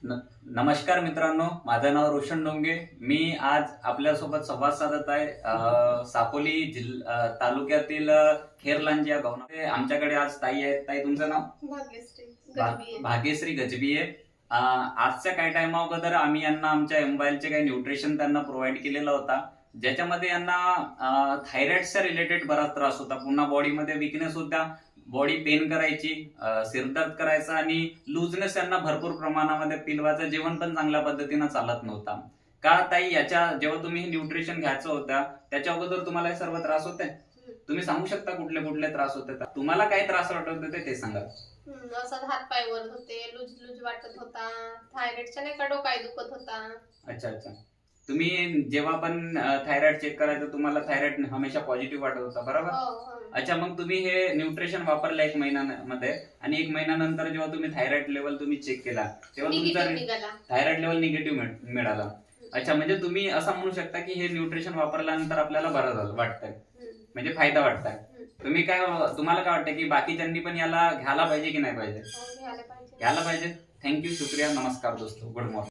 न- नमस्कार मित्रांनो, माझं नाव रोशन डोंगे. मी आज आपल्यासोबत संवाद साधत आहे सापोली तालुक्यातील खेरलांजी या गावामध्ये. आमच्याकडे आज ताई आहेत. ताई, तुमचं नाव? भाग्यश्री गजबी आहे. आजच्या काही टाइम अगोदर आम्ही यांना आमच्या मोबाईलचे काही न्यूट्रिशन त्यांना प्रोव्हाइड केलेला होता, ज्याच्यामध्ये यांना थायरॉइडच्या रिलेटेड बराच त्रास होता. पुन्हा बॉडीमध्ये विकनेस होता, बॉडी पेन करायची, सिरदर्द करायचा आणि लूजनेस यांना भरपूर प्रमाणामध्ये पिलवायचं. जेवण पण चांगल्या पद्धतीनं चालत नव्हता. का ताई, याच्या जेव्हा तुम्ही न्यूट्रिशन घ्यायचं होतं त्याच्या अगोदर तुम्हाला हे सर्व त्रास होते? तुम्ही सांगू शकता कुठले कुठले त्रास होते? तुम्हाला काय त्रास वाटत होते ते सांगा. असं हात पाय वर होते, लूज लूज वाटत होता, थायरॉइडच्या नाही का डोकाय दुखत होता. अच्छा अच्छा. तुम्ही जेव्हा पण थायरॉइड चेक करायचं तुम्हाला थायरॉइड हमेशा पॉझिटिव्ह वाटत होता, बरोबर? अच्छा, मग तुम्ही हे न्यूट्रिशन वापरलं 1 महिन्यामध्ये आणि 1 महिन्यानंतर जेव्हा तुम्ही थायरॉइड लेवल तुम्ही चेक केला तेव्हा तुमचा थायरॉइड लेवल निगेटिव्ह मिळाला. अच्छा, म्हणजे तुम्ही असं म्हणू शकता की हे न्यूट्रिशन वापरल्यानंतर आपल्याला बरं झालं वाटतंय, म्हणजे फायदा वाटतंय. तुम्हाला काय वाटतं की बाकीच्यांनी पण याला घ्यायला पाहिजे की नाही पाहिजे? घ्यायला पाहिजे. घ्यायला पाहिजे. थँक्यू, शुक्रिया, नमस्कार दोस्तों, गुड मॉर्निंग.